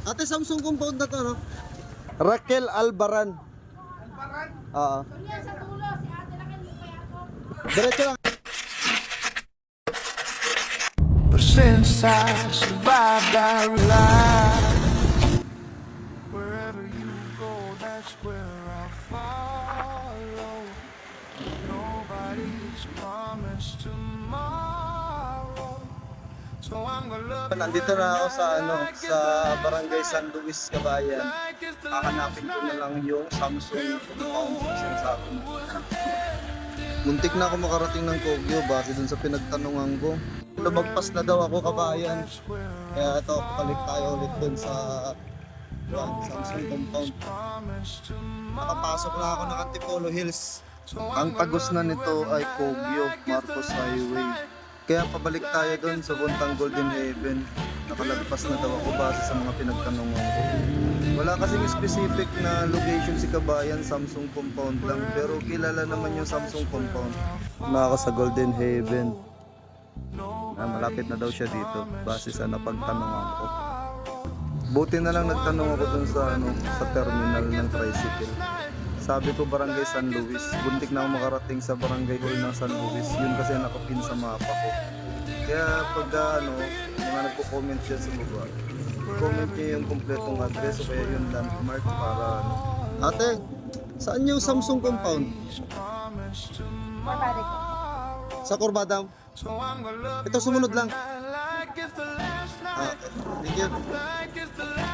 Ate, Samsung compound na to, no? Raquel Albaran. Albaran? Oo. Kunya sa tulo, si ate lang yung lupay ako. Diretso lang. But since I survived, I realized wherever you go, that's where I'll follow. Nobody's promised tomorrow, so I'm gonna love you Nandito na ako sa sa Barangay San Luis, Cabayan. Hahanapin ko na lang yung Samsung compound na sinasabi mo. Muntik na ako makarating ng Kogyo base dun sa pinagtanungan ko. Lumagpas na daw ako, kabayan. Kaya ito, balik tayo ulit dun sa Samsung compound. Nakapasok na ako ng Antipolo Hills. Ang tagos na nito ay Kogyo, Marcos Highway. Kaya pabalik tayo dun sa puntang Golden Haven. Nakalagpas na daw ako base sa mga pinagtanungan ko. Wala kasing specific na location si kabayan, Samsung compound lang. Pero kilala naman yung Samsung compound. Na ako sa Golden Haven. Malapit na daw siya dito base sa napagtanungan ko. Buti na lang nagtanong ako dun sa terminal ng tricycle. Sabi ko Barangay San Luis. Buntik na ako makarating sa Barangay Hall ng San Luis. Yun kasi nakapin sa mapa ko. Kaya pag mga nagko-comment dyan sa baba, comment nyo yung kompletong address o kaya yung landmark para Ate, saan yung Samsung compound? Mabalik ko. Sa Corbadam? Ito sumunod lang. Thank you.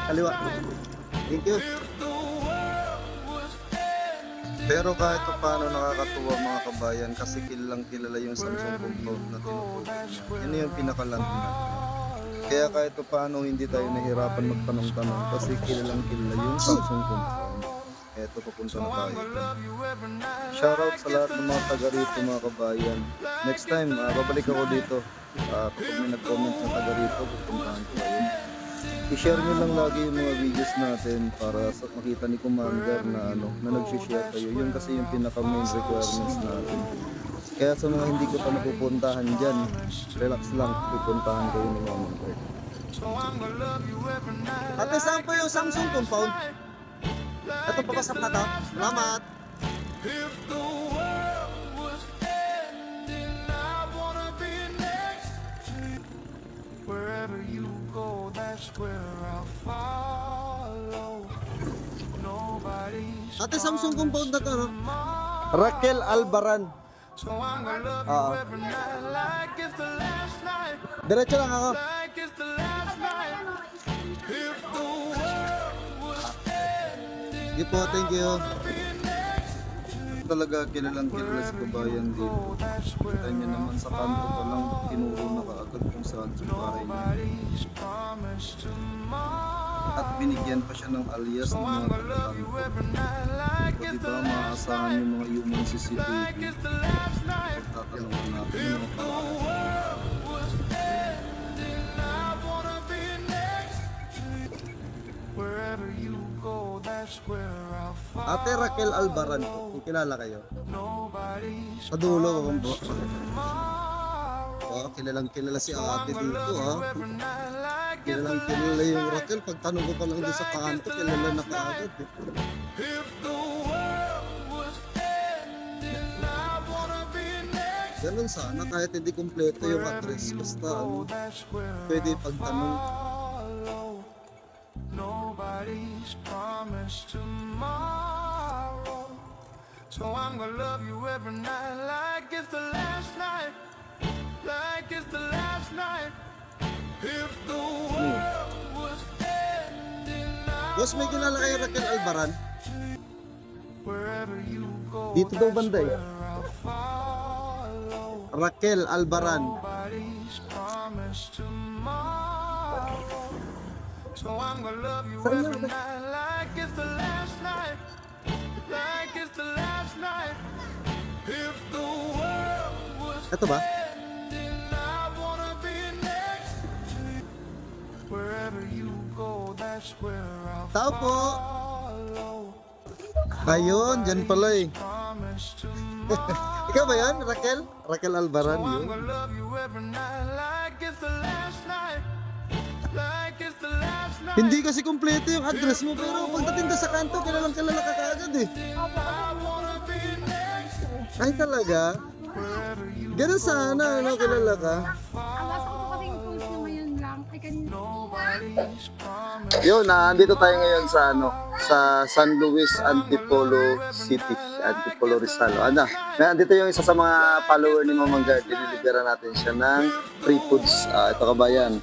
Kaliwa. Thank you. Pero kahit pa paano nakakatuwa mga kabayan kasi kilalang kilala yung Samsung compound na tinutukoy niya. Yan yung pinaka-landmark. Kaya kahit pa paano hindi tayo nahirapan magtanong-tanong kasi kilalang kilala yung Samsung compound. Eto, papunta na tayo. Shoutout sa lahat ng mga taga rito mga kabayan. Next time, babalik ako dito. Kapag may nag-comment na taga rito, pupuntahan ko kayo. I-share nyo lang lagi yung mga videos natin para makita ni Commander na nag-share kayo. Yun kasi yung pinaka-main requirements natin. Kaya sa mga hindi ko pa napupuntahan dyan, relax lang, pupuntahan kayo ni Commander. Ate, saan po yung Samsung compound? Ito, papasok na to. Salamat! Wherever you go, that's where I'll follow. Nobody's Ate, Samsung compound na to, no? Raquel Albaran. so I'm gonna love you every night like it's the last night, Diretso lang ako. like it's the last night. If the world was ending, Sige po, thank you. Talaga kilalang kilala si kabayan dito. Kita niya naman sa kanto pa lang, tinuro na kaagad kung saan sa bahay niya. nobody's promised tomorrow. At binigyan pa siya ng alias ng mga taga-kanto. Every night like O it's diba, maaasahan yung mga human CCTV. the last night. Pagtatanungan natin yung mga kabayan. Was ending, I wanna be next to you. Wherever you go, that's where I'll follow. Ate Raquel Albaran po, kung kilala kayo. Nobody's Sa dulo ko po. Oh, kilalang kilala si ate dito ha. every night like Kilalang kilala yung Raquel. Pag tanong ko pa lang doon sa kanto, kilala na kaagad eh. if the world was ending, I wanna be next. Ganun sana kahit hindi kumpleto yung address. Basta That's where pwede pagtanong. follow. Nobody's promised tomorrow, so I'm gonna love you every night like it's the last night, like it's the last night. If the world was ending, Boss, may kilala kayo Raquel Albaran? wherever you go, Dito daw banda eh. I'll follow. Raquel Albaran. Nobody's promised tomorrow, so I'm gonna love you Saan every na- night like it's the last night, like it's the last night. If the world was Ito ba? ending, I wanna be next to you. Wherever you go, that's where I'll Tao po. follow. Ayun, dyan pala eh. Promise tomorrow. Ikaw ba yan, Raquel? Raquel Albaran I'm yun. gonna love you every night like it's the last night, like it's the last Hindi kasi kumpleto yung address mo, pero pagdating doon sa kanto, kilalang kilala ka kaagad eh. Ay talaga? Ganun sana, ano, kilala ka? Ang nasa ko kasi yung post na ngayon lang. Ay, kanina. Yun, nandito tayo ngayon sa ano, sa San Luis Antipolo City, Antipolo Rizal. Ano, nandito yung isa sa mga follower ni Mamang Guard. Dinilibera natin siya ng free foods. Ito kabayan.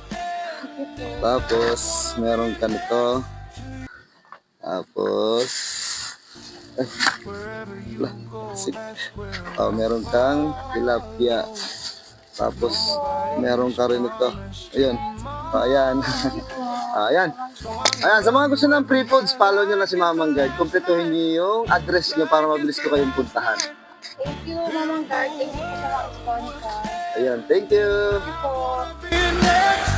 Tapos, meron ka nito. Tapos, meron kang tilapia. Tapos, meron ka rin ito. Ayun. Ayan. Ayan. Ayan. Sa mga gusto ng free foods, follow nyo na si Mamang Guard. Kumpletuhin nyo yung address nyo para mabilis ko kayong puntahan. Thank you, Mamang Guard. Thank you po sa mga sponsor. Ayan. Thank you. Po. Next